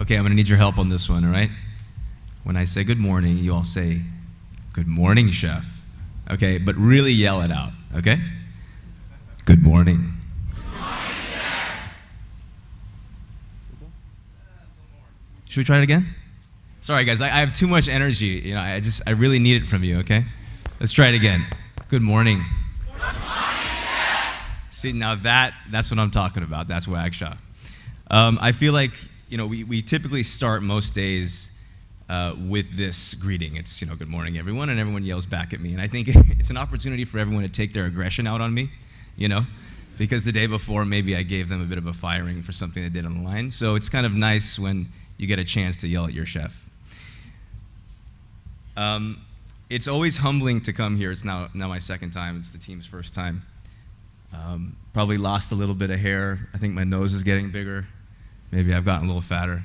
Okay, I'm gonna need your help on this one, all right? When I say good morning, you all say, good morning, chef. Okay, but really yell it out, okay? Good morning. Good morning, chef. Should we try it again? Sorry guys, I have too much energy. You know, I really need it from you, okay? Let's try it again. Good morning. Good morning, chef. See, now that's what I'm talking about. That's WGSHA. I feel like, you know, we typically start most days with this greeting. It's, you know, good morning everyone, and everyone yells back at me. And I think it's an opportunity for everyone to take their aggression out on me, you know, because the day before maybe I gave them a bit of a firing for something they did on the line. So it's kind of nice when you get a chance to yell at your chef. It's always humbling to come here. It's now my second time. It's the team's first time. Probably lost a little bit of hair. I think my nose is getting bigger. Maybe I've gotten a little fatter.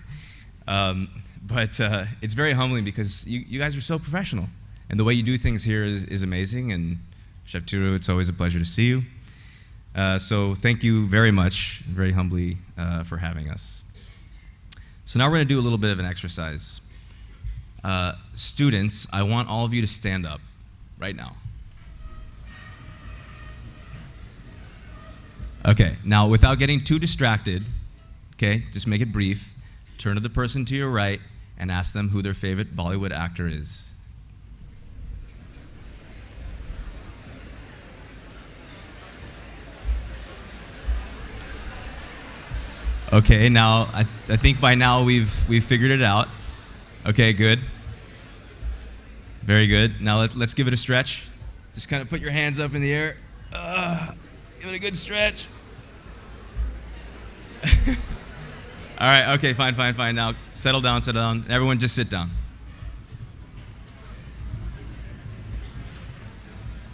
But it's very humbling because you guys are so professional. And the way you do things here is amazing. And Chef Turu, it's always a pleasure to see you. So thank you very much, very humbly, for having us. So now we're going to do a little bit of an exercise. Students, I want all of you to stand up right now. Okay, now without getting too distracted, okay, just make it brief. Turn to the person to your right and ask them who their favorite Bollywood actor is. Okay, now I think by now we've figured it out. Okay, good. Very good. Now let's give it a stretch. Just kind of put your hands up in the air. Give it a good stretch. All right, okay, fine. Now settle down. Everyone just sit down.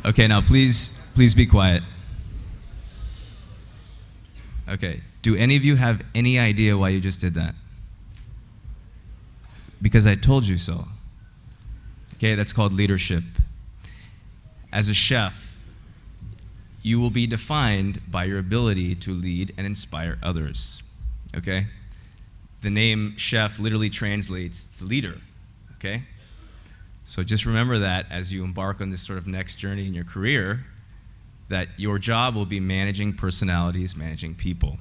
Okay, now please be quiet. Okay, do any of you have any idea why you just did that? Because I told you so. Okay, that's called leadership. As a chef, you will be defined by your ability to lead and inspire others. Okay? The name chef literally translates to leader. Okay? So just remember that as you embark on this sort of next journey in your career, that your job will be managing personalities, managing people.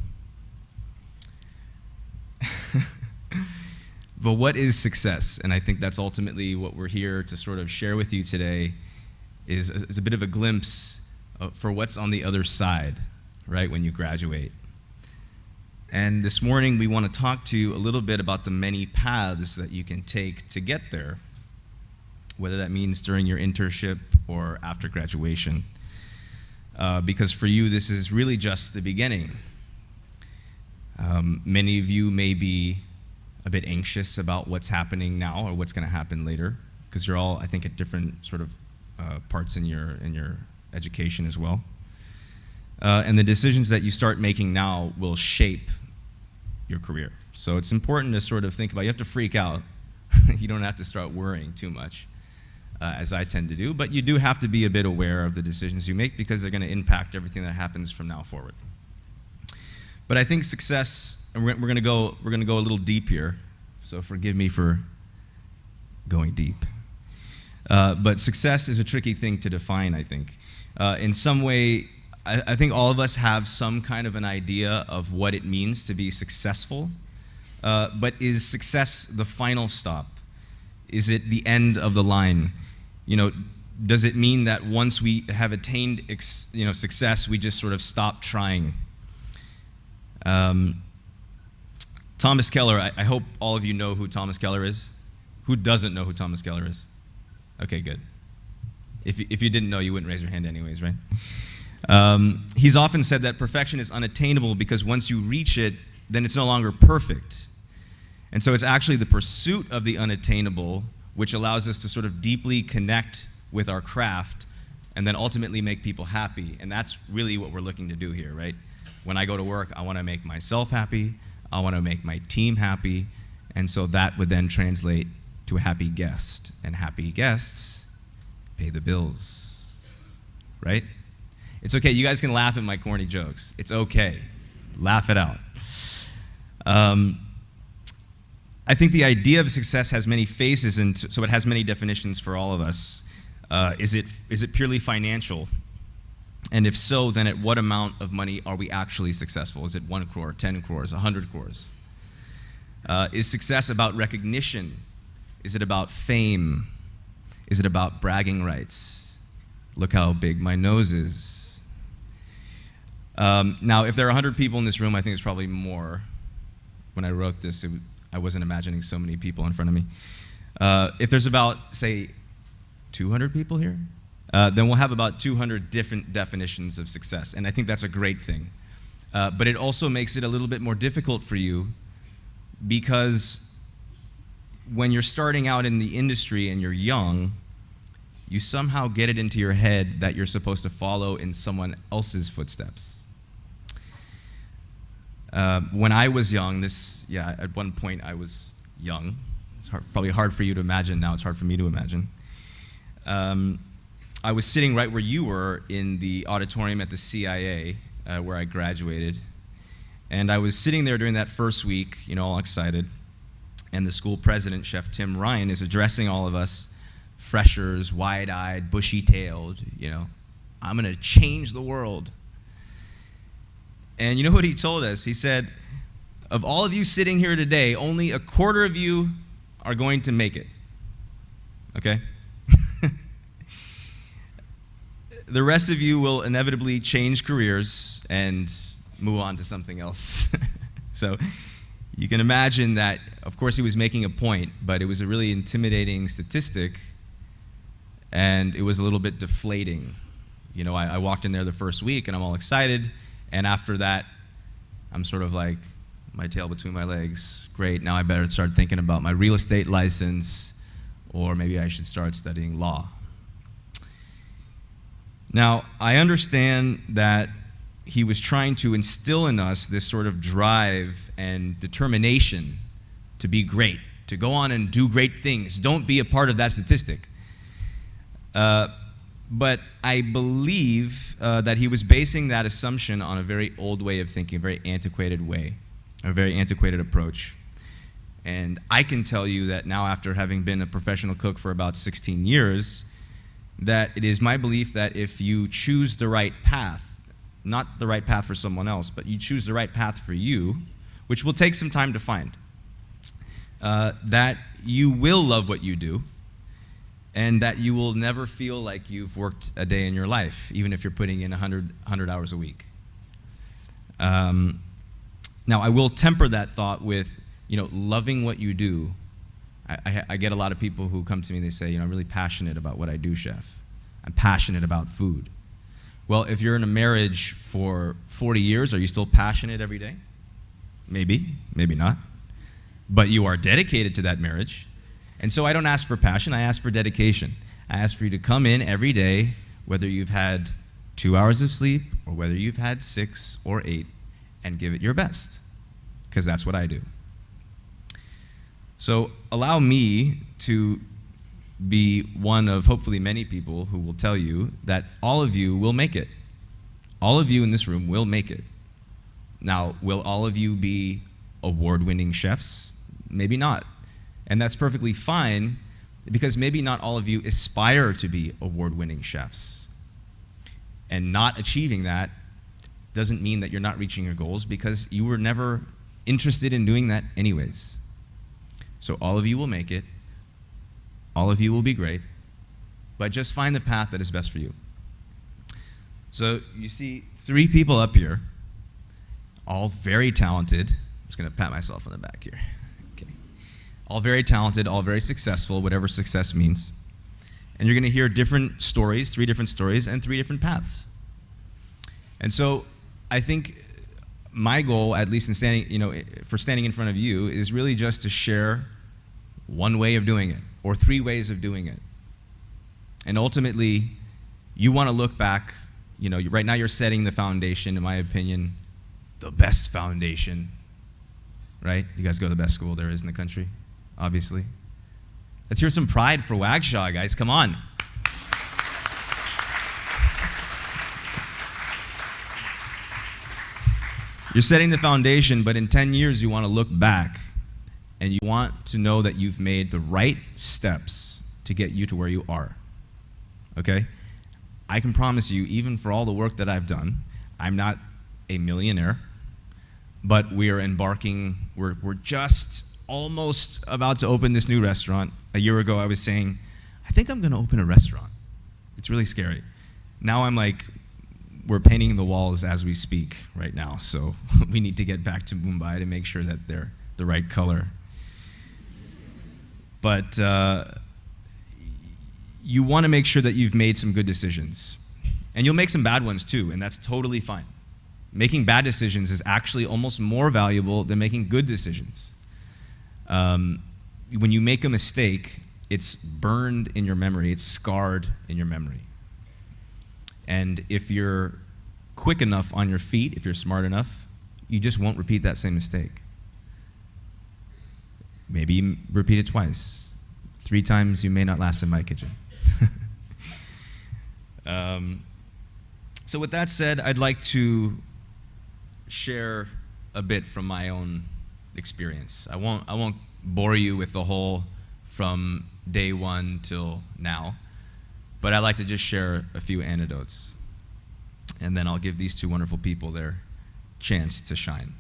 But what is success? And I think that's ultimately what we're here to sort of share with you today is a bit of a glimpse for what's on the other side, right, when you graduate. And this morning we want to talk to you a little bit about the many paths that you can take to get there, whether that means during your internship or after graduation. Because for you, this is really just the beginning. Many of you may be a bit anxious about what's happening now or what's going to happen later, because you're all, I think, at different sort of parts in your education as well. And the decisions that you start making now will shape your career. So it's important to sort of think about, you have to freak out. You don't have to start worrying too much, as I tend to do, but you do have to be a bit aware of the decisions you make because they're going to impact everything that happens from now forward. But I think success, and we're going to go a little deep here, so forgive me for going deep. But success is a tricky thing to define, I think. In some way, I think all of us have some kind of an idea of what it means to be successful, but is success the final stop? Is it the end of the line? You know, does it mean that once we have attained success, we just sort of stop trying? Thomas Keller, I hope all of you know who Thomas Keller is. Who doesn't know who Thomas Keller is? Okay, good. If you didn't know, you wouldn't raise your hand anyways, right? He's often said that perfection is unattainable because once you reach it, then it's no longer perfect. And so it's actually the pursuit of the unattainable which allows us to sort of deeply connect with our craft and then ultimately make people happy. And that's really what we're looking to do here, right? When I go to work, I want to make myself happy, I want to make my team happy, and so that would then translate to a happy guest. And happy guests pay the bills, right? It's okay, you guys can laugh at my corny jokes. It's okay, laugh it out. I think the idea of success has many faces, and so it has many definitions for all of us. Is it purely financial? And if so, then at what amount of money are we actually successful? Is it 1 crore, 10 crores, 100 crores? Is success about recognition? Is it about fame? Is it about bragging rights? Look how big my nose is. Now, if there are 100 people in this room, I think it's probably more. When I wrote this, I wasn't imagining so many people in front of me. If there's about, say, 200 people here, then we'll have about 200 different definitions of success, and I think that's a great thing. But it also makes it a little bit more difficult for you, because when you're starting out in the industry and you're young, you somehow get it into your head that you're supposed to follow in someone else's footsteps. When I was young, at one point I was young. It's probably hard for you to imagine now. It's hard for me to imagine. I was sitting right where you were in the auditorium at the CIA, where I graduated. And I was sitting there during that first week, all excited. And the school president, Chef Tim Ryan, is addressing all of us, freshers, wide-eyed, bushy-tailed, I'm going to change the world. And you know what he told us? He said, of all of you sitting here today, only a quarter of you are going to make it. Okay? The rest of you will inevitably change careers and move on to something else. So you can imagine that, of course, he was making a point, but it was a really intimidating statistic, and it was a little bit deflating. I walked in there the first week, and I'm all excited, and after that, I'm sort of like, my tail between my legs. Great, now I better start thinking about my real estate license, or maybe I should start studying law. Now, I understand that he was trying to instill in us this sort of drive and determination to be great, to go on and do great things. Don't be a part of that statistic. But I believe that he was basing that assumption on a very old way of thinking, a very antiquated way, a very antiquated approach. And I can tell you that now, after having been a professional cook for about 16 years, that it is my belief that if you choose the right path, not the right path for someone else, but you choose the right path for you, which will take some time to find, that you will love what you do, and that you will never feel like you've worked a day in your life, even if you're putting in 100 hours a week. Now, I will temper that thought with, loving what you do. I get a lot of people who come to me and they say, I'm really passionate about what I do, chef. I'm passionate about food. Well, if you're in a marriage for 40 years, are you still passionate every day? Maybe, maybe not. But you are dedicated to that marriage. And so I don't ask for passion, I ask for dedication. I ask for you to come in every day, whether you've had 2 hours of sleep or whether you've had 6 or 8, and give it your best, because that's what I do. So allow me to be one of hopefully many people who will tell you that all of you will make it. All of you in this room will make it. Now, will all of you be award-winning chefs? Maybe not. And that's perfectly fine, because maybe not all of you aspire to be award-winning chefs. And not achieving that doesn't mean that you're not reaching your goals, because you were never interested in doing that anyways. So all of you will make it. All of you will be great. But just find the path that is best for you. So you see 3 people up here, all very talented. I'm just going to pat myself on the back here. Okay. All very talented, all very successful, whatever success means. And you're going to hear different stories, 3 different stories, and 3 different paths. And so I think my goal, at least in standing, for standing in front of you, is really just to share one way of doing it, or 3 ways of doing it. And ultimately, you want to look back, right now you're setting the foundation, in my opinion, the best foundation, right? You guys go to the best school there is in the country, obviously. Let's hear some pride for WGSHA, guys, come on. You're setting the foundation, but in 10 years, you want to look back and you want to know that you've made the right steps to get you to where you are. Okay? I can promise you, even for all the work that I've done, I'm not a millionaire, but we are embarking, we're just almost about to open this new restaurant. A year ago, I was saying, I think I'm gonna open a restaurant. It's really scary. Now I'm like, we're painting the walls as we speak right now, so we need to get back to Mumbai to make sure that they're the right color. But you want to make sure that you've made some good decisions. And you'll make some bad ones too, and that's totally fine. Making bad decisions is actually almost more valuable than making good decisions. When you make a mistake, it's burned in your memory, it's scarred in your memory. And if you're quick enough on your feet, if you're smart enough, you just won't repeat that same mistake. Maybe repeat it twice. 3 times you may not last in my kitchen. So with that said, I'd like to share a bit from my own experience. I won't bore you with the whole from day one till now, but I'd like to just share a few anecdotes, and then I'll give these 2 wonderful people their chance to shine.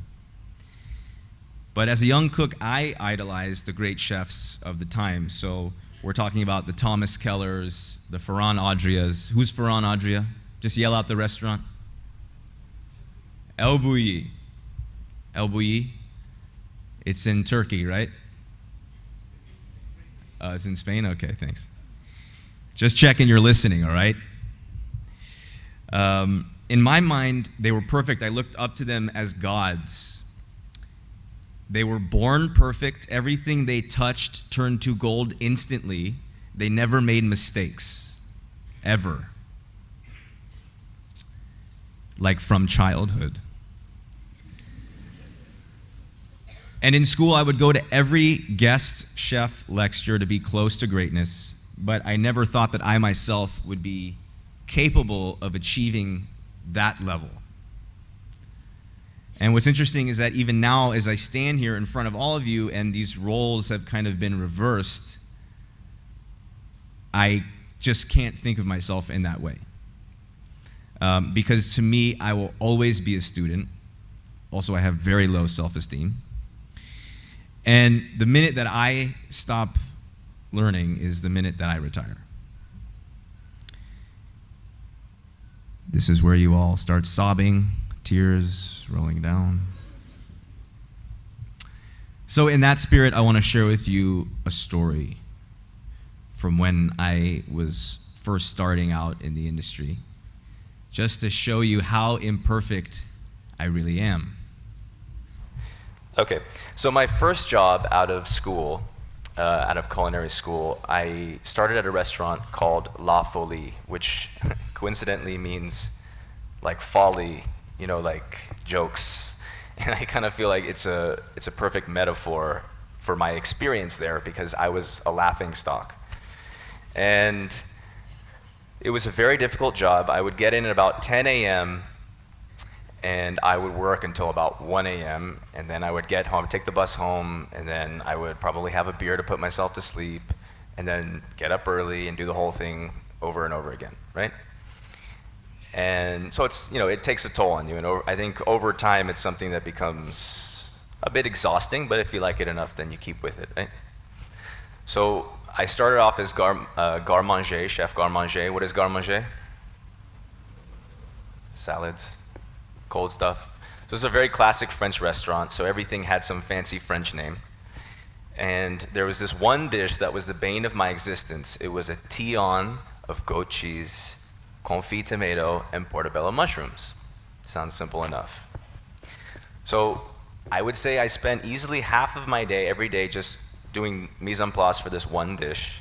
But as a young cook, I idolized the great chefs of the time. So we're talking about the Thomas Kellers, the Ferran Adrias. Who's Ferran Adria? Just yell out the restaurant. El Bulli. El Bulli. It's in Turkey, right? It's in Spain? Okay, thanks. Just checking you're listening, all right? In my mind, they were perfect. I looked up to them as gods. They were born perfect. Everything they touched turned to gold instantly. They never made mistakes, ever. Like from childhood. And in school, I would go to every guest chef lecture to be close to greatness, but I never thought that I myself would be capable of achieving that level. And what's interesting is that even now, as I stand here in front of all of you and these roles have kind of been reversed, I just can't think of myself in that way. Because to me, I will always be a student. Also, I have very low self-esteem. And the minute that I stop learning is the minute that I retire. This is where you all start sobbing, tears rolling down. So in that spirit, I want to share with you a story from when I was first starting out in the industry, just to show you how imperfect I really am. Okay, so my first job out of school, out of culinary school, I started at a restaurant called La Folie, which coincidentally means like folly, you know, like jokes. And I kind of feel like it's a perfect metaphor for my experience there, because I was a laughing stock. And it was a very difficult job. I would get in at about 10 a.m. and I would work until about 1 a.m. and then I would get home, take the bus home, and then I would probably have a beer to put myself to sleep, and then get up early and do the whole thing over and over again, right? And so it's, you know, it takes a toll on you, and I think over time it's something that becomes a bit exhausting, but if you like it enough, then you keep with it, right? So I started off as garde-manger, chef garde-manger. What is garde-manger? Salads, cold stuff. So it's a very classic French restaurant, so everything had some fancy French name. And there was this one dish that was the bane of my existence. It was a tian of goat cheese, confit tomato, and portobello mushrooms. Sounds simple enough. So I would say I spent easily half of my day, every day, just doing mise en place for this one dish.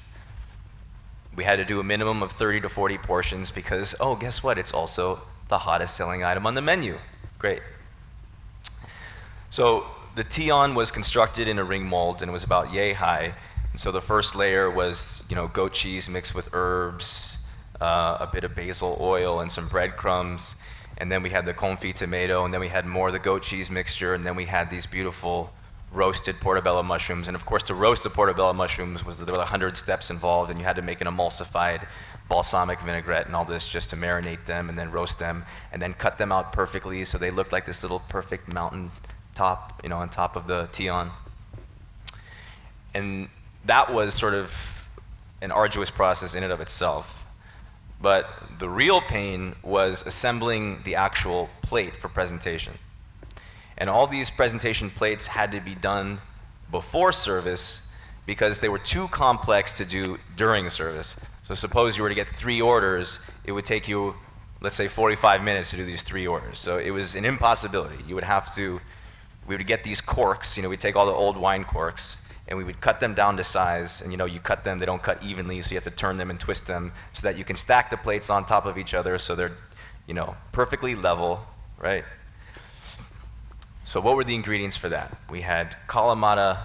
We had to do a minimum of 30 to 40 portions because, oh, guess what? It's also the hottest selling item on the menu. Great. So the tian was constructed in a ring mold, and it was about yay high. And so the first layer was, you know, goat cheese mixed with herbs, a bit of basil oil, and some breadcrumbs. And then we had the confit tomato, and then we had more of the goat cheese mixture, and then we had these beautiful roasted portobello mushrooms. And of course, to roast the portobello mushrooms there were 100 steps involved, and you had to make an emulsified balsamic vinaigrette and all this just to marinate them and then roast them and then cut them out perfectly so they looked like this little perfect mountain top, on top of the tian. And that was sort of an arduous process in and of itself. But the real pain was assembling the actual plate for presentation. And all these presentation plates had to be done before service because they were too complex to do during service. So suppose you were to get 3 orders, it would take you, let's say, 45 minutes to do these 3 orders. So it was an impossibility. We would get these corks, we'd take all the old wine corks, and we would cut them down to size, and you cut them, they don't cut evenly, so you have to turn them and twist them so that you can stack the plates on top of each other so they're, perfectly level, right? So what were the ingredients for that? We had Kalamata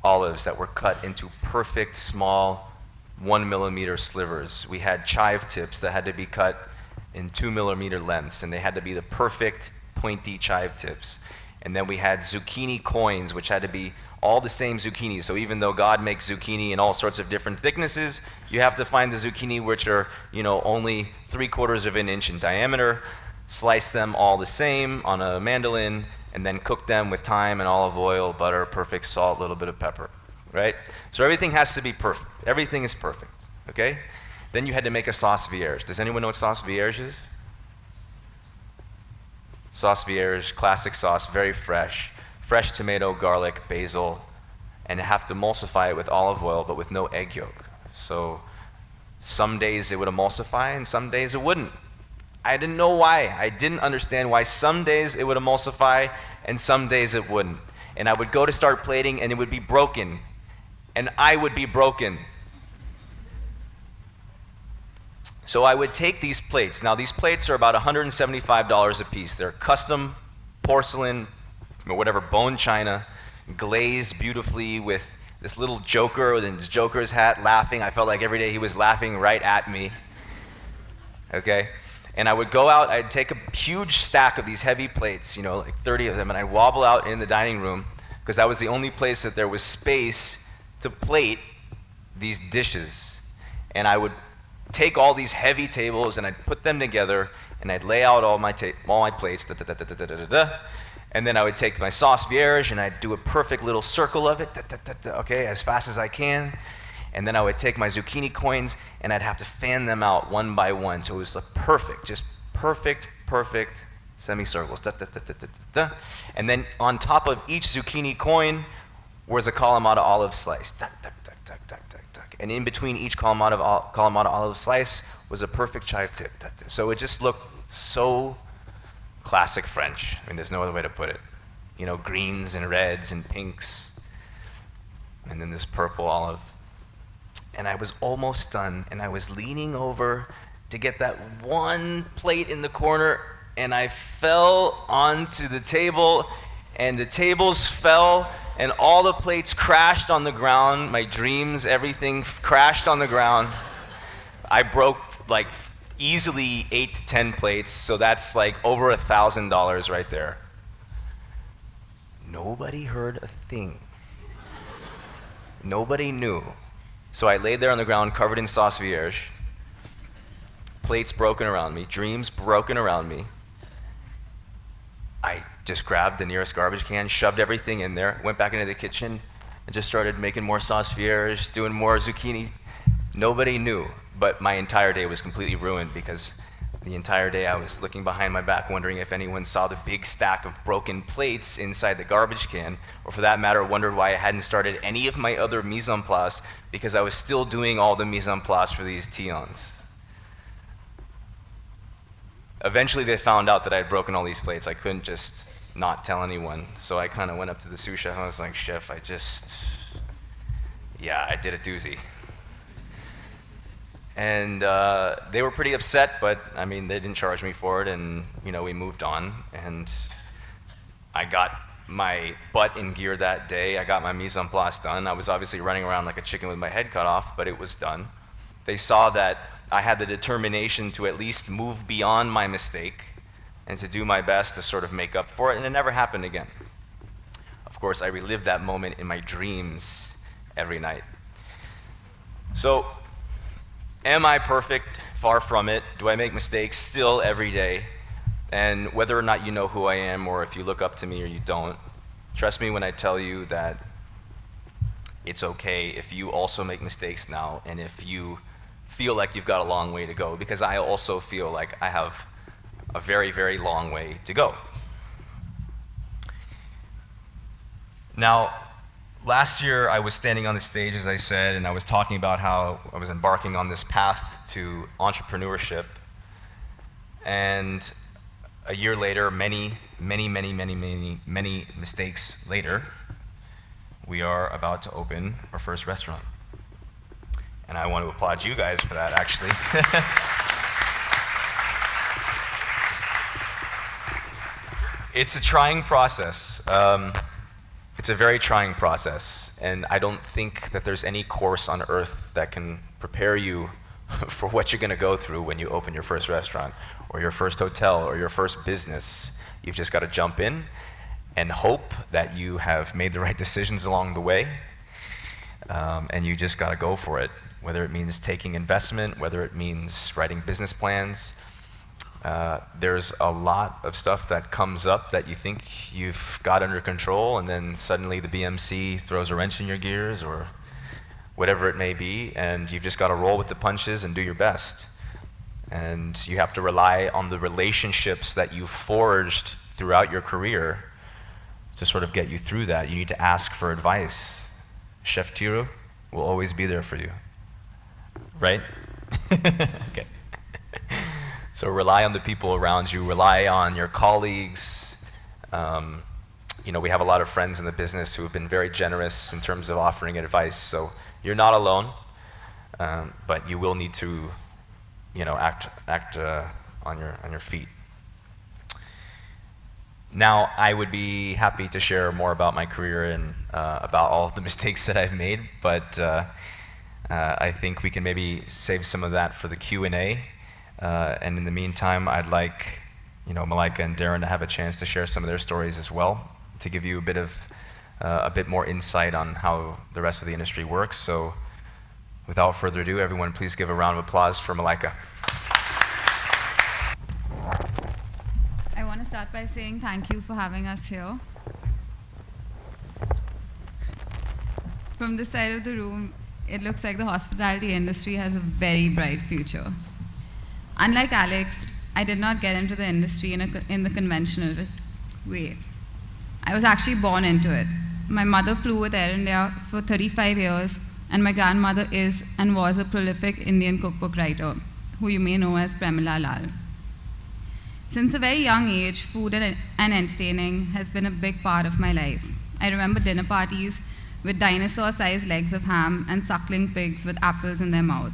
olives that were cut into perfect small 1 millimeter slivers. We had chive tips that had to be cut in 2 millimeter lengths, and they had to be the perfect pointy chive tips. And then we had zucchini coins, which had to be all the same zucchini. So even though God makes zucchini in all sorts of different thicknesses, you have to find the zucchini which are, only 3/4 of an inch in diameter, slice them all the same on a mandolin, and then cook them with thyme and olive oil, butter, perfect salt, a little bit of pepper, right? So everything has to be perfect. Everything is perfect, okay? Then you had to make a sauce vierge. Does anyone know what sauce vierge is? Sauce vierge, classic sauce, very fresh. Fresh tomato, garlic, basil, and have to emulsify it with olive oil, but with no egg yolk. So some days it would emulsify and some days it wouldn't. I didn't know why. I didn't understand why some days it would emulsify and some days it wouldn't. And I would go to start plating and it would be broken. And I would be broken. So I would take these plates. Now these plates are about $175 a piece. They're custom porcelain, or whatever, bone china, glazed beautifully with this little joker in his joker's hat laughing. I felt like every day he was laughing right at me. Okay? And I would go out, I'd take a huge stack of these heavy plates, like 30 of them, and I'd wobble out in the dining room because that was the only place that there was space to plate these dishes. And I would take all these heavy tables and I'd put them together and I'd lay out all my plates, and then I would take my sauce vierge and I'd do a perfect little circle of it, okay, as fast as I can. And then I would take my zucchini coins and I'd have to fan them out one by one. So it was just perfect semicircles. And then on top of each zucchini coin was a Kalamata olive slice. And in between each Kalamata olive slice was a perfect chive tip. So it just looked so classic French. I mean, there's no other way to put it. Greens and reds and pinks. And then this purple olive. And I was almost done, and I was leaning over to get that one plate in the corner, and I fell onto the table, and the tables fell, and all the plates crashed on the ground. My dreams, everything crashed on the ground. I broke like easily 8 to 10 plates, so that's like over $1,000 right there. Nobody heard a thing. Nobody knew. So I laid there on the ground covered in sauce vierge, plates broken around me, dreams broken around me. I just grabbed the nearest garbage can, shoved everything in there, went back into the kitchen, and just started making more sauce vierge, doing more zucchini. Nobody knew, but my entire day was completely ruined because the entire day I was looking behind my back wondering if anyone saw the big stack of broken plates inside the garbage can, or for that matter, wondered why I hadn't started any of my other mise en place because I was still doing all the mise en place for these tians. Eventually they found out that I had broken all these plates. I couldn't just not tell anyone, so I kind of went up to the sous chef and I was like, "Chef, I did a doozy." And they were pretty upset, but I mean, they didn't charge me for it, and we moved on. And I got my butt in gear that day. I got my mise en place done. I was obviously running around like a chicken with my head cut off, but it was done. They saw that I had the determination to at least move beyond my mistake and to do my best to sort of make up for it, and it never happened again. of course, I relive that moment in my dreams every night. So, am I perfect? Far from it. Do I make mistakes? Still every day. And whether or not you know who I am, or if you look up to me or you don't, trust me when I tell you that it's okay if you also make mistakes now, and if you feel like you've got a long way to go, because I also feel like I have a very, very long way to go. Now, last year I was standing on the stage, as I said, and I was talking about how I was embarking on this path to entrepreneurship. And a year later, many mistakes later, we are about to open our first restaurant. And I want to applaud you guys for that, actually. It's a trying process. It's a very trying process, and I don't think that there's any course on earth that can prepare you for what you're going to go through when you open your first restaurant, or your first hotel, or your first business. You've just got to jump in and hope that you have made the right decisions along the way, and you just got to go for it, whether it means taking investment, whether it means writing business plans. There's a lot of stuff that comes up that you think you've got under control, and then suddenly the BMC throws a wrench in your gears, or whatever it may be, and you've just got to roll with the punches and do your best. And you have to rely on the relationships that you've forged throughout your career to sort of get you through that. You need to ask for advice. Chef Tiru will always be there for you. Right? Okay. So rely on the people around you, rely on your colleagues. You know, we have a lot of friends in the business who have been very generous in terms of offering advice, so you're not alone, but you will need to, you know, act on your feet. Now, I would be happy to share more about my career and about all of the mistakes that I've made, but I think we can maybe save some of that for the Q&A. And in the meantime, I'd like, you know, Malaika and Darren to have a chance to share some of their stories as well, to give you a bit more insight on how the rest of the industry works. So, without further ado, everyone, please give a round of applause for Malaika. I want to start by saying thank you for having us here. From this side of the room, it looks like the hospitality industry has a very bright future. Unlike Alex, I did not get into the industry in the conventional way. I was actually born into it. My mother flew with Air India for 35 years, and my grandmother is and was a prolific Indian cookbook writer, who you may know as Premila Lal. Since a very young age, food and entertaining has been a big part of my life. I remember dinner parties with dinosaur-sized legs of ham and suckling pigs with apples in their mouth.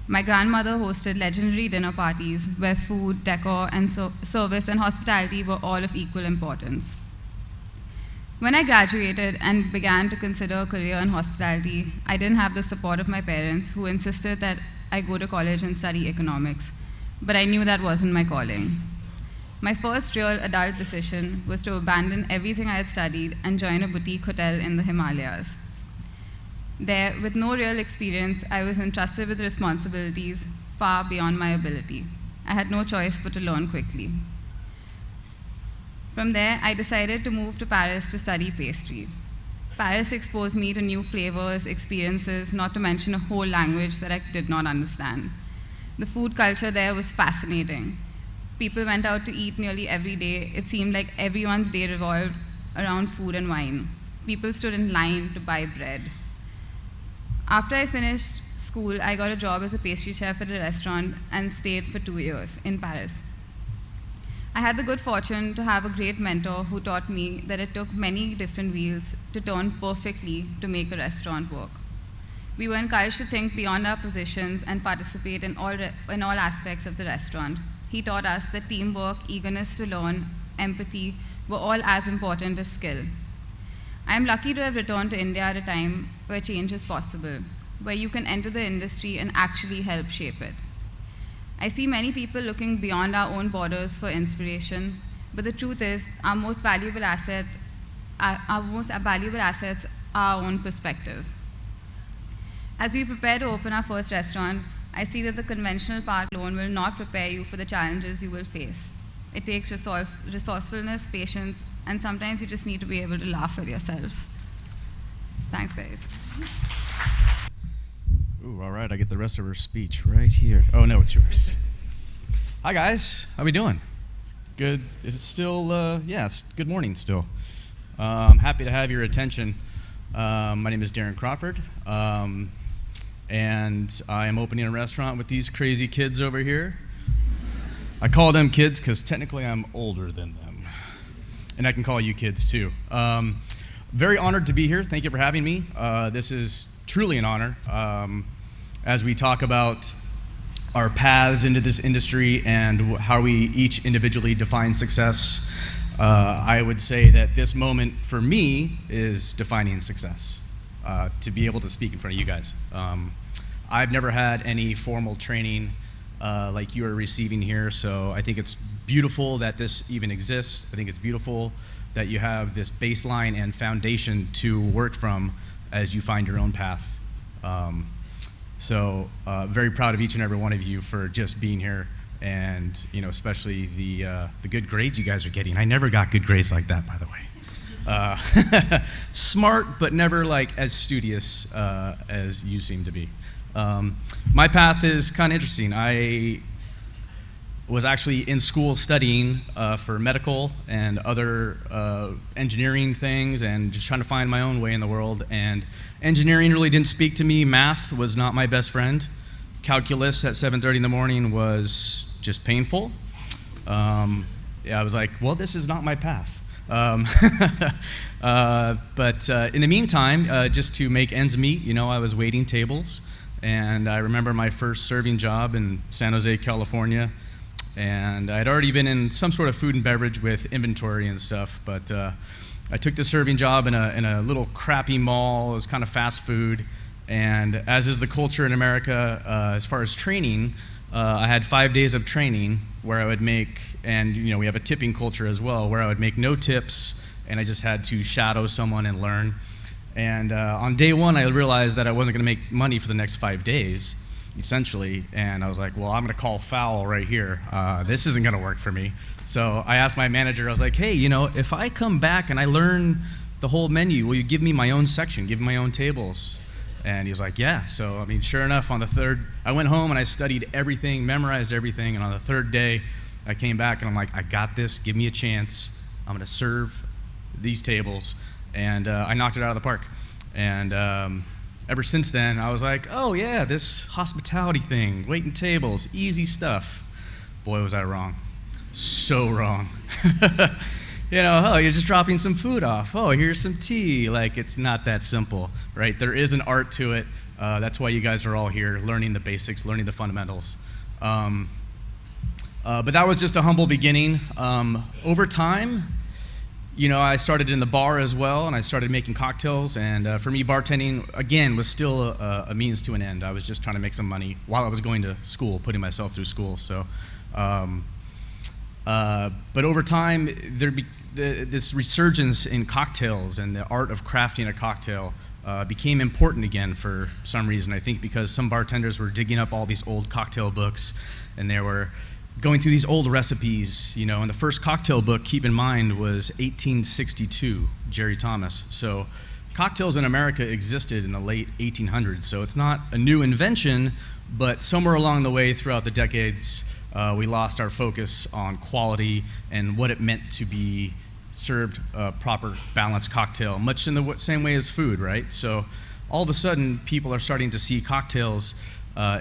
My grandmother hosted legendary dinner parties where food, decor, and service and hospitality were all of equal importance. When I graduated and began to consider a career in hospitality, I didn't have the support of my parents, who insisted that I go to college and study economics, but I knew that wasn't my calling. My first real adult decision was to abandon everything I had studied and join a boutique hotel in the Himalayas. There, with no real experience, I was entrusted with responsibilities far beyond my ability. I had no choice but to learn quickly. From there, I decided to move to Paris to study pastry. Paris exposed me to new flavors, experiences, not to mention a whole language that I did not understand. The food culture there was fascinating. People went out to eat nearly every day. It seemed like everyone's day revolved around food and wine. People stood in line to buy bread. After I finished school, I got a job as a pastry chef at a restaurant and stayed for 2 years in Paris. I had the good fortune to have a great mentor who taught me that it took many different wheels to turn perfectly to make a restaurant work. We were encouraged to think beyond our positions and participate in all aspects of the restaurant. He taught us that teamwork, eagerness to learn, empathy were all as important as skill. I am lucky to have returned to India at a time where change is possible, where you can enter the industry and actually help shape it. I see many people looking beyond our own borders for inspiration, but the truth is, our most valuable asset our most valuable assets are our own perspective. As we prepare to open our first restaurant, I see that the conventional path alone will not prepare you for the challenges you will face. It takes resourcefulness, patience, and sometimes you just need to be able to laugh at yourself. Thanks, guys. Ooh, all right, I get the rest of her speech right here. Oh, no, it's yours. Hi, guys. How we doing? Good. Is it still, yeah, it's good morning still. I'm happy to have your attention. My name is Darren Crawford, and I am opening a restaurant with these crazy kids over here. I call them kids because technically I'm older than them, and I can call you kids too. Very honored to be here. Thank you for having me. This is truly an honor as we talk about our paths into this industry and how we each individually define success. I would say that this moment for me is defining success, to be able to speak in front of you guys. I've never had any formal training like you are receiving here, so I think it's beautiful that this even exists. I think it's beautiful that you have this baseline and foundation to work from as you find your own path. So very proud of each and every one of you for just being here, and especially the good grades you guys are getting. I never got good grades like that, by the way. Smart, but never like as studious as you seem to be. My path is kind of interesting. I was actually in school studying for medical and other engineering things, and just trying to find my own way in the world. And engineering really didn't speak to me. Math was not my best friend. Calculus at 7:30 in the morning was just painful. Yeah, I was like, well, this is not my path. But in the meantime, just to make ends meet, I was waiting tables. And I remember my first serving job in San Jose, California. And I'd already been in some sort of food and beverage with inventory and stuff, but I took the serving job in a little crappy mall. It was kind of fast food, and as is the culture in America, as far as training, I had 5 days of training where I would make, and we have a tipping culture as well, where I would make no tips, and I just had to shadow someone and learn. And on day one, I realized that I wasn't going to make money for the next 5 days, essentially, and I was like, well, I'm going to call foul right here. This isn't going to work for me. So I asked my manager, I was like, hey, if I come back and I learn the whole menu, will you give me my own section, give me my own tables? And he was like, yeah. So, sure enough, on the third, I went home and I studied everything, memorized everything, and on the third day, I came back and I'm like, I got this, give me a chance. I'm going to serve these tables. And I knocked it out of the park. And ever since then, I was like, oh yeah, this hospitality thing, waiting tables, easy stuff. Boy, was I wrong. So wrong. Oh, you're just dropping some food off. Oh, here's some tea. Like, it's not that simple, right? There is an art to it. That's why you guys are all here, learning the basics, learning the fundamentals. But that was just a humble beginning. Over time, I started in the bar as well, and I started making cocktails, and for me, bartending, again, was still a means to an end. I was just trying to make some money while I was going to school, putting myself through school. So, but over time, this resurgence in cocktails and the art of crafting a cocktail became important again for some reason. I think because some bartenders were digging up all these old cocktail books, and they were going through these old recipes, and the first cocktail book, keep in mind, was 1862, Jerry Thomas. So cocktails in America existed in the late 1800s, so it's not a new invention, but somewhere along the way throughout the decades, we lost our focus on quality and what it meant to be served a proper balanced cocktail, much in the same way as food, right? So all of a sudden, people are starting to see cocktails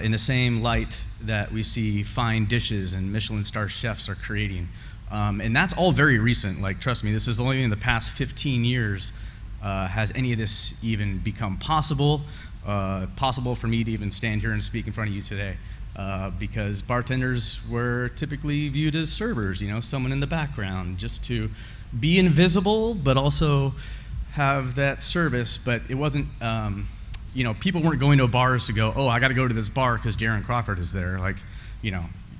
in the same light that we see fine dishes and Michelin star chefs are creating. And that's all very recent. Like, trust me, this is only in the past 15 years has any of this even become possible for me to even stand here and speak in front of you today. Because bartenders were typically viewed as servers, someone in the background, just to be invisible, but also have that service. But it wasn't, people weren't going to bars to go, oh, I got to go to this bar because Darren Crawford is there. Like,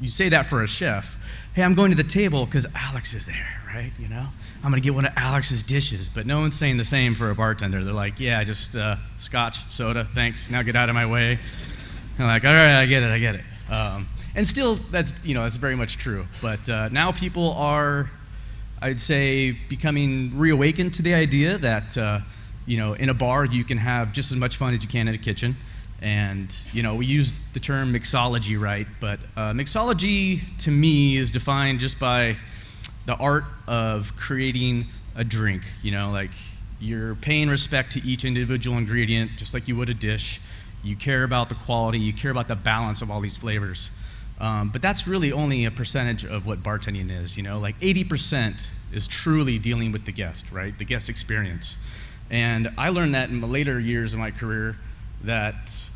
you say that for a chef. Hey, I'm going to the table because Alex is there, right? You know, I'm going to get one of Alex's dishes. But no one's saying the same for a bartender. They're like, yeah, just scotch, soda, thanks. Now get out of my way. I'm like, all right, I get it. And still, that's very much true. But now people are, I'd say, becoming reawakened to the idea that in a bar you can have just as much fun as you can in a kitchen. And we use the term mixology, right? But mixology to me is defined just by the art of creating a drink. Like you're paying respect to each individual ingredient, just like you would a dish. You care about the quality, you care about the balance of all these flavors. But that's really only a percentage of what bartending is. Like 80% is truly dealing with the guest, right? The guest experience. And I learned that in the later years of my career that,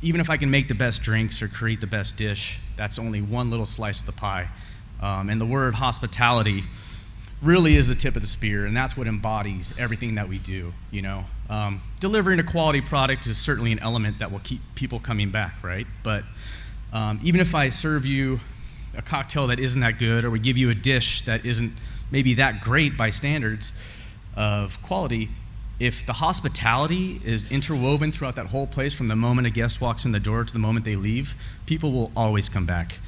even if I can make the best drinks or create the best dish, that's only one little slice of the pie. And the word hospitality really is the tip of the spear, and that's what embodies everything that we do. Delivering a quality product is certainly an element that will keep people coming back, right? But even if I serve you a cocktail that isn't that good, or we give you a dish that isn't maybe that great by standards of quality, if the hospitality is interwoven throughout that whole place from the moment a guest walks in the door to the moment they leave, people will always come back.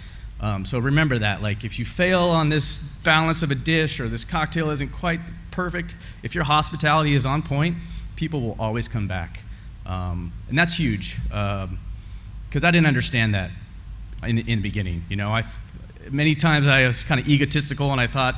So remember that, like if you fail on this balance of a dish or this cocktail isn't quite perfect, if your hospitality is on point, people will always come back. And that's huge, because I didn't understand that in the beginning. Many times I was kind of egotistical and I thought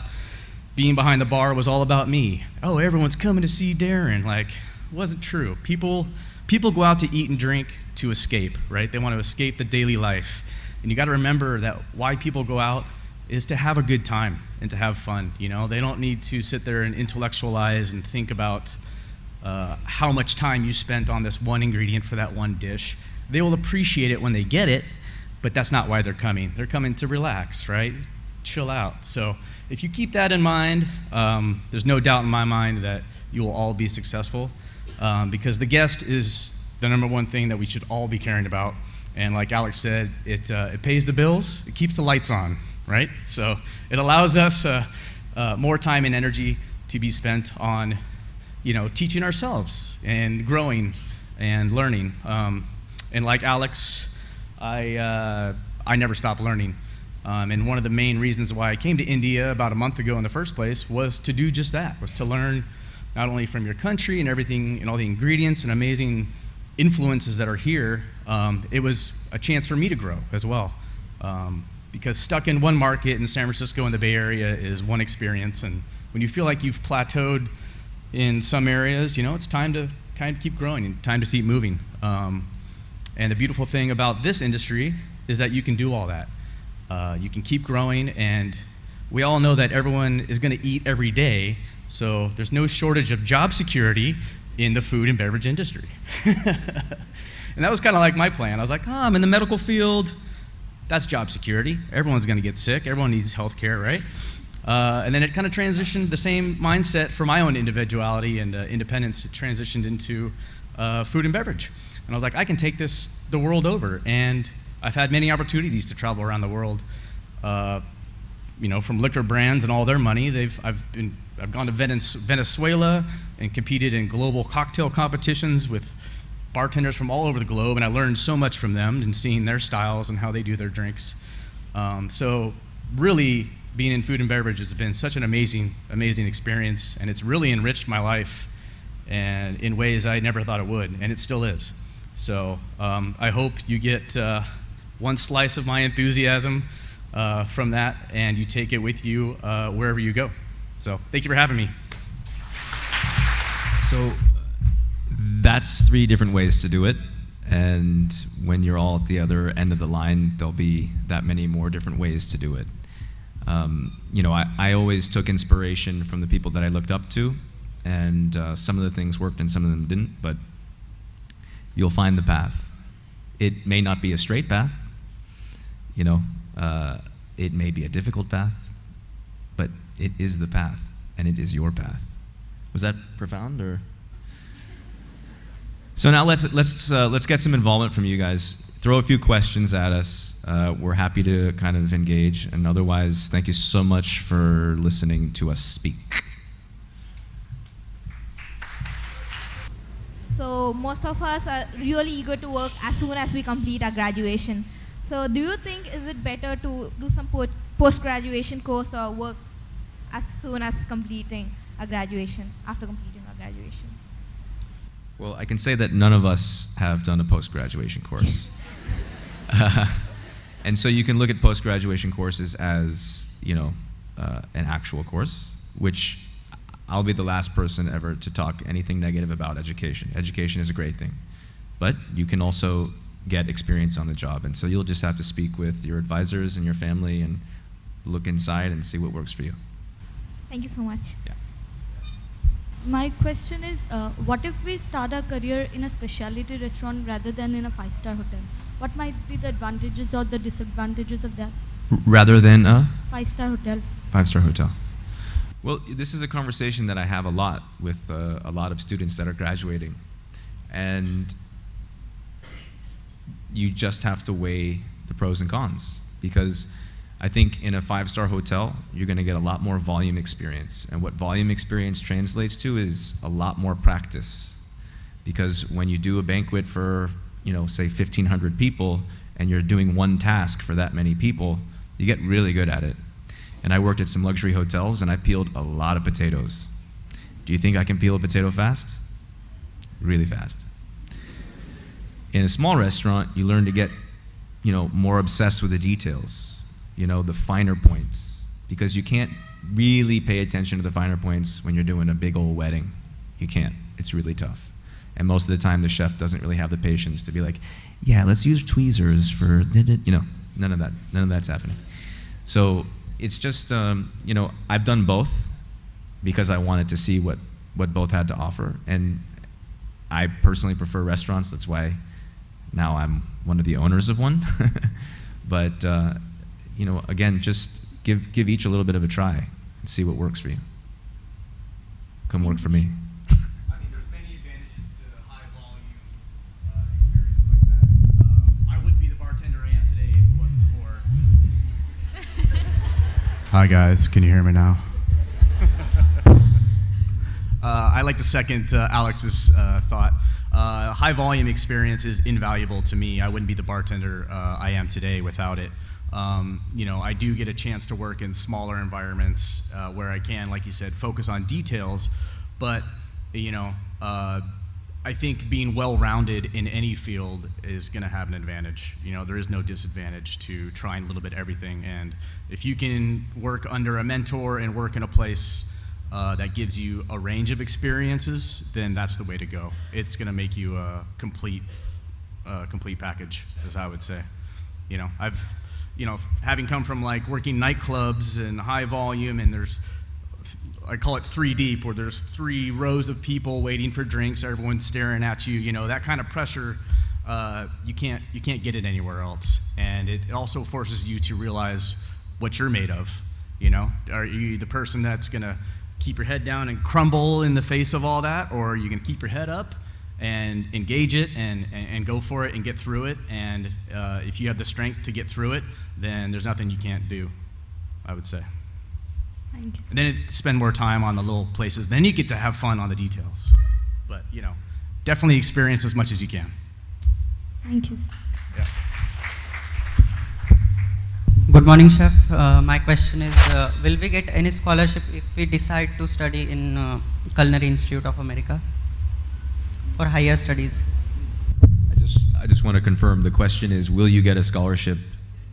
being behind the bar was all about me. Oh, everyone's coming to see Darren. Like, it wasn't true. People go out to eat and drink to escape, right? They want to escape the daily life. And you got to remember that why people go out is to have a good time and to have fun. They don't need to sit there and intellectualize and think about how much time you spent on this one ingredient for that one dish. They will appreciate it when they get it, but that's not why they're coming. They're coming to relax, right? Chill out. So if you keep that in mind, there's no doubt in my mind that you will all be successful, because the guest is the number one thing that we should all be caring about. And like Alex said, it pays the bills, it keeps the lights on, right? So it allows us more time and energy to be spent on, teaching ourselves and growing and learning. And like Alex, I never stopped learning. And one of the main reasons why I came to India about a month ago in the first place was to do just that, was to learn not only from your country and everything and all the ingredients and amazing influences that are here. It was a chance for me to grow as well. Because stuck in one market in San Francisco and the Bay Area is one experience, and when you feel like you've plateaued in some areas, it's time to keep growing and time to keep moving. And the beautiful thing about this industry is that you can do all that. You can keep growing, and we all know that everyone is going to eat every day, so there's no shortage of job security in the food and beverage industry. And that was kind of like my plan. I was like, I'm in the medical field. That's job security. Everyone's going to get sick. Everyone needs health care, right? And then it kind of transitioned the same mindset for my own individuality and independence. It transitioned into food and beverage. And I was like, I can take this the world over. And I've had many opportunities to travel around the world, from liquor brands and all their money. I've gone to Venezuela and competed in global cocktail competitions with bartenders from all over the globe, and I learned so much from them and seeing their styles and how they do their drinks. So really, being in food and beverage has been such an amazing experience, and it's really enriched my life and in ways I never thought it would, and it still is. So I hope you get one slice of my enthusiasm from that, and you take it with you wherever you go. So thank you for having me. So that's 3 different ways to do it, and when you're all at the other end of the line, there'll be that many more different ways to do it. I always took inspiration from the people that I looked up to, and some of the things worked and some of them didn't, but you'll find the path. It may not be a straight path, it may be a difficult path, but it is the path, and it is your path. Was that profound, or? So now let's get some involvement from you guys. Throw a few questions at us. We're happy to kind of engage, and otherwise, thank you so much for listening to us speak. So most of us are really eager to work as soon as we complete our graduation. So do you think is it better to do some post-graduation course or work as soon as completing a graduation, after completing our graduation? Well, I can say that none of us have done a post-graduation course. And so you can look at post-graduation courses as, an actual course, which I'll be the last person ever to talk anything negative about education. Education is a great thing, but you can also get experience on the job. And so you'll just have to speak with your advisors and your family and look inside and see what works for you. Thank you so much. Yeah. My question is, what if we start our career in a specialty restaurant rather than in a 5-star hotel? What might be the advantages or the disadvantages of that? Rather than a 5-star hotel. 5-star hotel. Well, this is a conversation that I have a lot with a lot of students that are graduating. And you just have to weigh the pros and cons, because I think in a 5-star hotel, you're going to get a lot more volume experience. And what volume experience translates to is a lot more practice. Because when you do a banquet for, say 1,500 people, and you're doing one task for that many people, you get really good at it. And I worked at some luxury hotels, and I peeled a lot of potatoes. Do you think I can peel a potato fast? Really fast. In a small restaurant, you learn to get, more obsessed with the details, the finer points, because you can't really pay attention to the finer points when you're doing a big old wedding. You can't. It's really tough. And most of the time, the chef doesn't really have the patience to be like, yeah, let's use tweezers for, none of that. None of that's happening. So it's just, I've done both because I wanted to see what both had to offer. And I personally prefer restaurants. That's why now I'm one of the owners of one. But, again, just give each a little bit of a try and see what works for you. Come work for me. I think there's many advantages to high volume experience like that. I wouldn't be the bartender I am today if it wasn't for. Hi guys, can you hear me now? I like to second Alex's thought. High volume experience is invaluable to me. I wouldn't be the bartender I am today without it. I do get a chance to work in smaller environments where I can, like you said, focus on details, but I think being well-rounded in any field is going to have an advantage. There is no disadvantage to trying a little bit everything, and if you can work under a mentor and work in a place that gives you a range of experiences, then that's the way to go. It's going to make you a complete package, as I would say. I've having come from like working nightclubs and high volume, and I call it 3 deep, where there's 3 rows of people waiting for drinks, everyone's staring at you. That kind of pressure, you can't get it anywhere else. And it also forces you to realize what you're made of. Are you the person that's gonna keep your head down and crumble in the face of all that, or are you gonna keep your head up and engage it and go for it and get through it? And if you have the strength to get through it, then there's nothing you can't do, I would say. Thank you. And then spend more time on the little places. Then you get to have fun on the details. But, definitely experience as much as you can. Thank you. Yeah. Good morning, Chef. My question is, will we get any scholarship if we decide to study in Culinary Institute of America for higher studies? I just want to confirm, the question is, will you get a scholarship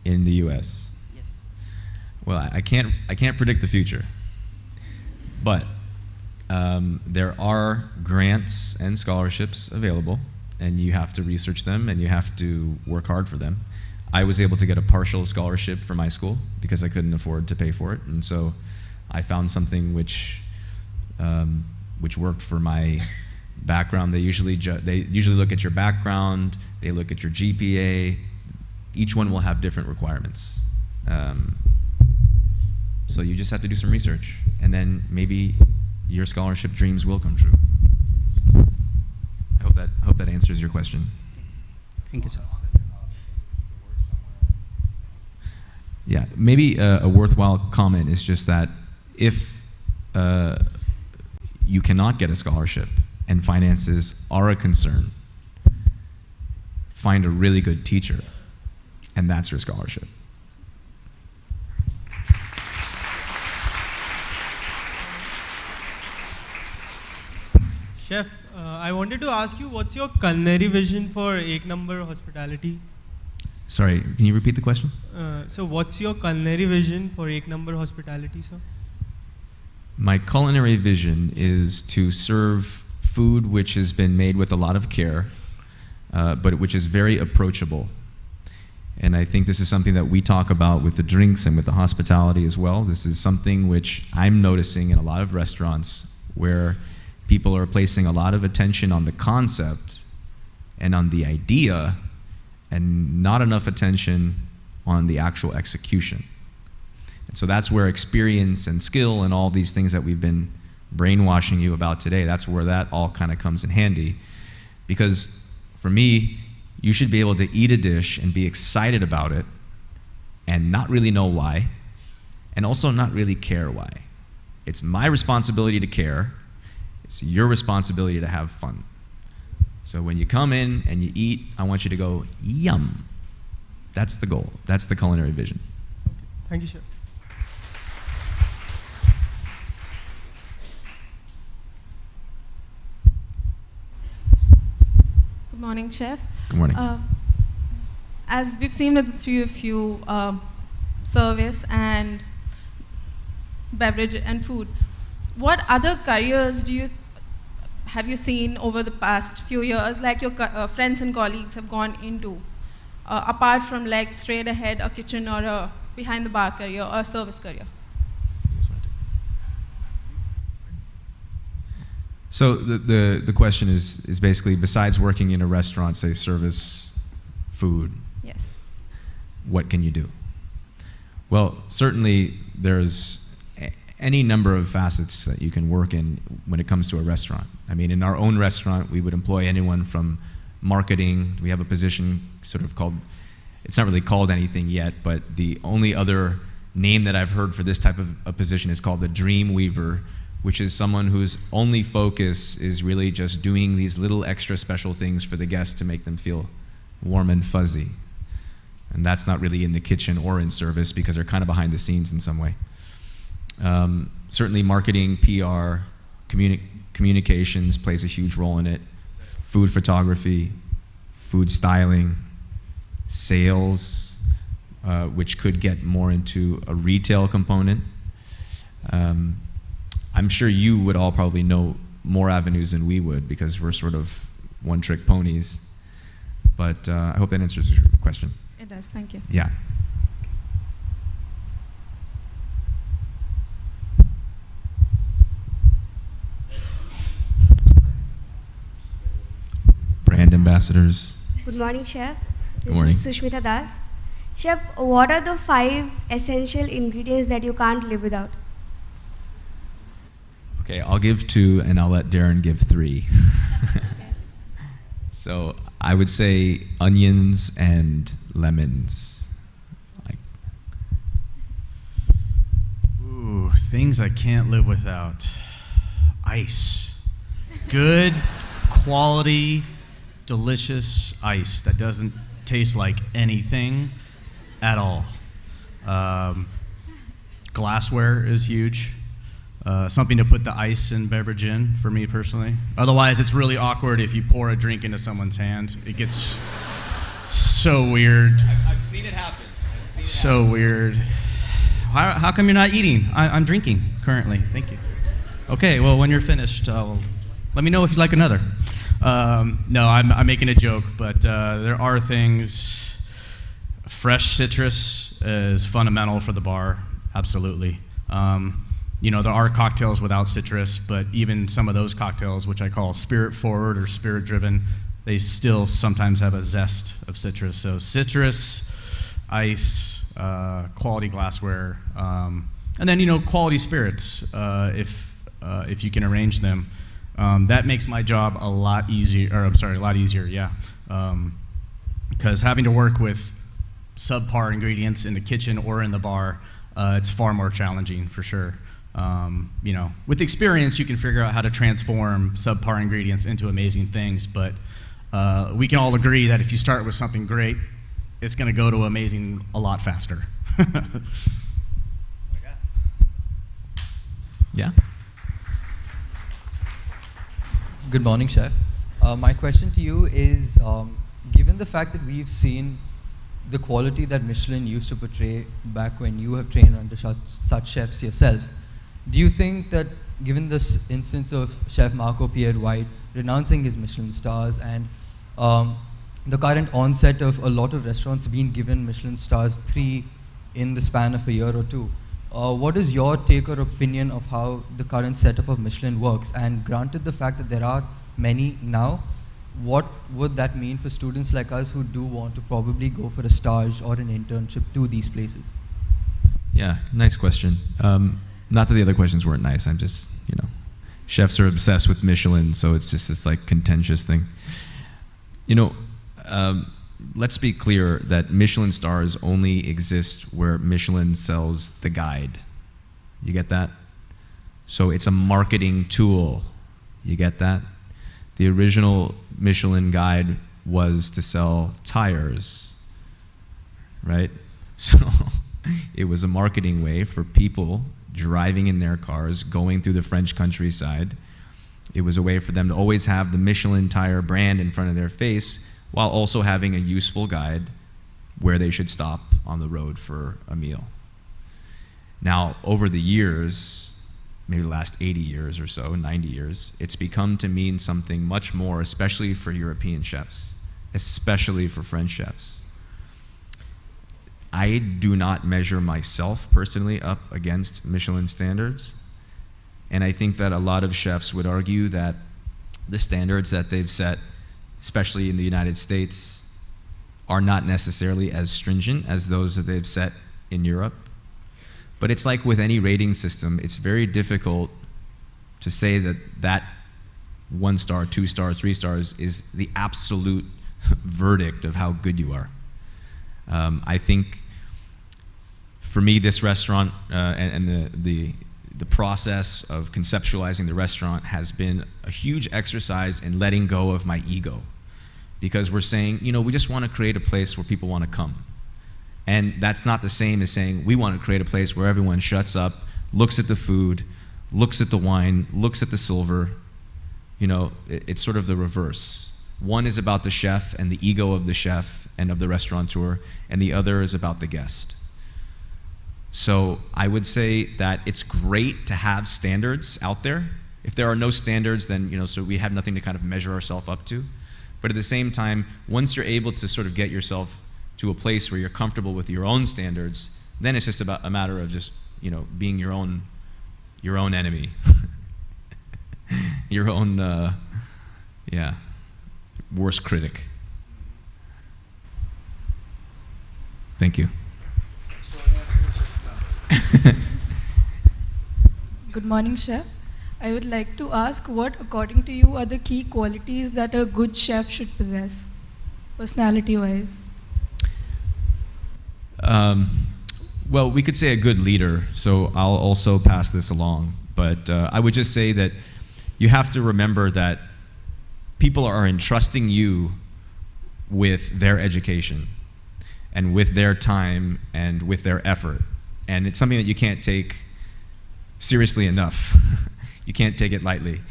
in the U.S.? Yes. Well, I can't predict the future, but there are grants and scholarships available, and you have to research them and you have to work hard for them. I was able to get a partial scholarship for my school because I couldn't afford to pay for it, and so I found something which worked for my background. They usually look at your background, they look at your GPA. Each one will have different requirements. So you just have to do some research, and then maybe your scholarship dreams will come true. I hope that hope that answers your question. Thank you, sir. Yeah, maybe a worthwhile comment is just that if you cannot get a scholarship and finances are a concern, find a really good teacher, and that's your scholarship. Chef, I wanted to ask you, what's your culinary vision for Ek Number Hospitality? Sorry, can you repeat the question? So what's your culinary vision for Ek Number Hospitality, sir? My culinary vision is to serve food which has been made with a lot of care, but which is very approachable. And I think this is something that we talk about with the drinks and with the hospitality as well. This is something which I'm noticing in a lot of restaurants where people are placing a lot of attention on the concept and on the idea and not enough attention on the actual execution. And so that's where experience and skill and all these things that we've been brainwashing you about today, that's where that all kind of comes in handy. Because for me, you should be able to eat a dish and be excited about it and not really know why, and also not really care why. It's my responsibility to care. It's your responsibility to have fun. So when you come in and you eat, I want you to go, yum. That's the goal. That's the culinary vision. Okay. Thank you, Chef. Good morning, Chef. Good morning. As we've seen with the three of you, service and beverage and food, what other careers have you seen over the past few years, like your friends and colleagues have gone into, apart from like straight ahead a kitchen or a behind the bar career or a service career? So the question is basically, besides working in a restaurant, say service, food, Yes. what can you do? Well, certainly there's any number of facets that you can work in when it comes to a restaurant. I mean, in our own restaurant, we would employ anyone from marketing. We have a position sort of called, it's not really called anything yet, but the only other name that I've heard for this type of a position is called the Dream Weaver, which is someone whose only focus is really just doing these little extra special things for the guests to make them feel warm and fuzzy. And that's not really in the kitchen or in service because they're kind of behind the scenes in some way. Certainly marketing, PR, communications plays a huge role in it. Food photography, food styling, sales, which could get more into a retail component. I'm sure you would all probably know more avenues than we would because we're sort of one-trick ponies. But I hope that answers your question. It does, thank you. Yeah. Brand ambassadors. Good morning, Chef. Good morning. This is Sushmita Das. Chef, what are the 5 essential ingredients that you can't live without? Okay, I'll give 2 and I'll let Darren give 3. So I would say onions and lemons. Ooh, things I can't live without. Ice. Good, quality, delicious ice that doesn't taste like anything at all. Glassware is huge. Something to put the ice and beverage in for me personally. Otherwise, it's really awkward if you pour a drink into someone's hand. It gets so weird. I've seen it happen. So weird. How come you're not eating? I'm drinking currently. Thank you. Okay, well, when you're finished, let me know if you'd like another. No, I'm making a joke, but there are things. Fresh citrus is fundamental for the bar, absolutely. There are cocktails without citrus, but even some of those cocktails, which I call spirit forward or spirit driven, they still sometimes have a zest of citrus. So citrus, ice, quality glassware, and then quality spirits if you can arrange them. That makes my job a lot easier, yeah. Because having to work with subpar ingredients in the kitchen or in the bar, it's far more challenging for sure. You know, with experience, you can figure out how to transform subpar ingredients into amazing things, but we can all agree that if you start with something great, it's going to go to amazing a lot faster. Yeah. Good morning, Chef. My question to you is, given the fact that we've seen the quality that Michelin used to portray back when you have trained under such chefs yourself, do you think that given this instance of Chef Marco Pierre White renouncing his Michelin stars and the current onset of a lot of restaurants being given Michelin stars 3 in the span of a year or 2, what is your take or opinion of how the current setup of Michelin works? And granted the fact that there are many now, what would that mean for students like us who do want to probably go for a stage or an internship to these places? Yeah, nice question. Not that the other questions weren't nice. I'm just, you know, chefs are obsessed with Michelin, so it's just this like contentious thing. You know, let's be clear that Michelin stars only exist where Michelin sells the guide. You get that? So it's a marketing tool. You get that? The original Michelin guide was to sell tires, right? So it was a marketing way for people driving in their cars, going through the French countryside. It was a way for them to always have the Michelin tire brand in front of their face while also having a useful guide where they should stop on the road for a meal. Now, over the years, maybe the last 80 years or so, 90 years, it's become to mean something much more, especially for European chefs, especially for French chefs. I do not measure myself personally up against Michelin standards, and I think that a lot of chefs would argue that the standards that they've set, especially in the United States, are not necessarily as stringent as those that they've set in Europe. But it's like with any rating system, it's very difficult to say that that 1 star, 2 stars, 3 stars is the absolute verdict of how good you are. I think for me, this restaurant and the process of conceptualizing the restaurant has been a huge exercise in letting go of my ego, because we're saying, you know, we just want to create a place where people want to come. And that's not the same as saying we want to create a place where everyone shuts up, looks at the food, looks at the wine, looks at the silver. You know, it's sort of the reverse. One is about the chef and the ego of the chef and of the restaurateur, and the other is about the guest. So I would say that it's great to have standards out there. If there are no standards, then, you know, so we have nothing to kind of measure ourselves up to. But at the same time, once you're able to sort of get yourself to a place where you're comfortable with your own standards, then it's just about a matter of just, you know, being your own enemy. Your own, worst critic. Thank you. Good morning, Chef. I would like to ask what, according to you, are the key qualities that a good chef should possess, personality-wise? Well, we could say a good leader, so I'll also pass this along. But I would just say that you have to remember that people are entrusting you with their education and with their time and with their effort. And it's something that you can't take seriously enough. You can't take it lightly.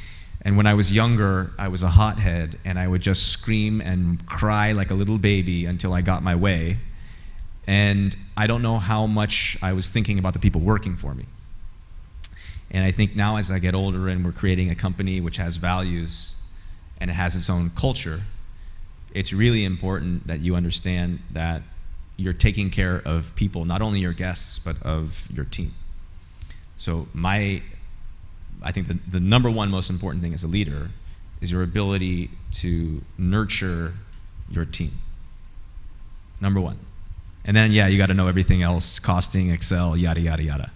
And when I was younger, I was a hothead, and I would just scream and cry like a little baby until I got my way. And I don't know how much I was thinking about the people working for me. And I think now as I get older and we're creating a company which has values and it has its own culture, it's really important that you understand that you're taking care of people, not only your guests, but of your team. So I think the number one most important thing as a leader is your ability to nurture your team. Number one. And then, yeah, you got to know everything else, costing, Excel, yada, yada, yada.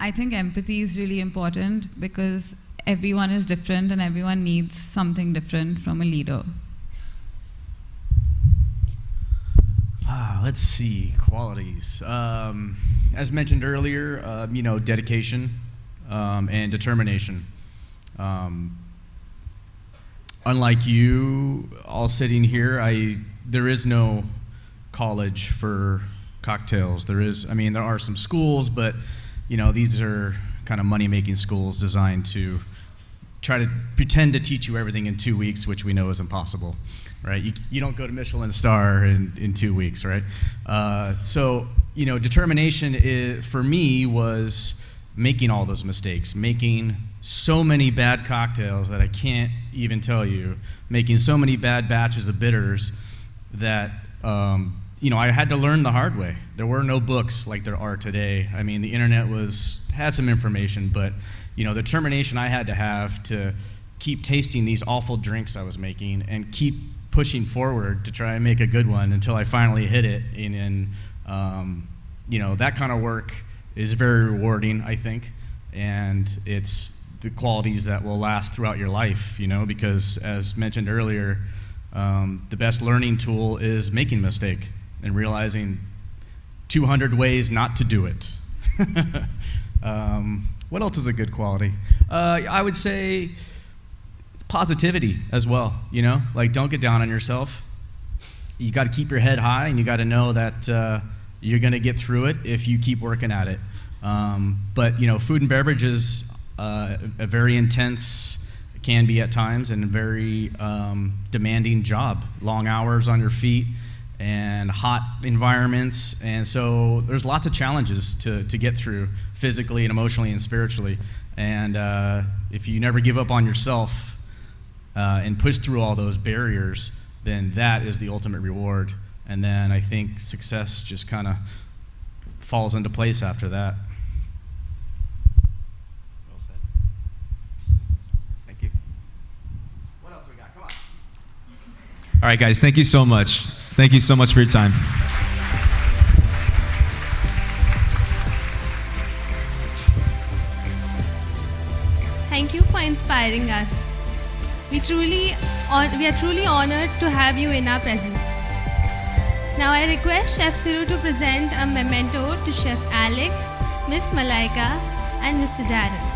I think empathy is really important because everyone is different and everyone needs something different from a leader. Let's see, qualities. As mentioned earlier, dedication and determination. Unlike you, all sitting here, there is no college for cocktails. There are some schools, but these are kind of money-making schools designed to try to pretend to teach you everything in 2 weeks, which we know is impossible, right? You don't go to Michelin Star in 2 weeks, right? So determination for me was making all those mistakes, making so many bad cocktails that I can't even tell you, making so many bad batches of bitters that I had to learn the hard way. There were no books like there are today. I mean, the internet had some information, but the determination I had to have to keep tasting these awful drinks I was making and keep pushing forward to try and make a good one until I finally hit it. And that kind of work is very rewarding, I think, and it's the qualities that will last throughout your life, because as mentioned earlier, the best learning tool is making a mistake and realizing 200 ways not to do it. What else is a good quality? I would say positivity as well, don't get down on yourself. You got to keep your head high, and you got to know that you're going to get through it if you keep working at it. But food and beverage is a very intense, can be at times, and a very demanding job. Long hours on your feet and hot environments, and so there's lots of challenges to get through physically and emotionally and spiritually. And if you never give up on yourself and push through all those barriers, then that is the ultimate reward. And then I think success just kind of falls into place after that. Well said. Thank you. What else we got? Come on. All right, guys, thank you so much. Thank you so much for your time. Thank you for inspiring us. We are truly honored to have you in our presence. Now I request Chef Thiru to present a memento to Chef Alex, Miss Malaika, and Mr. Darren.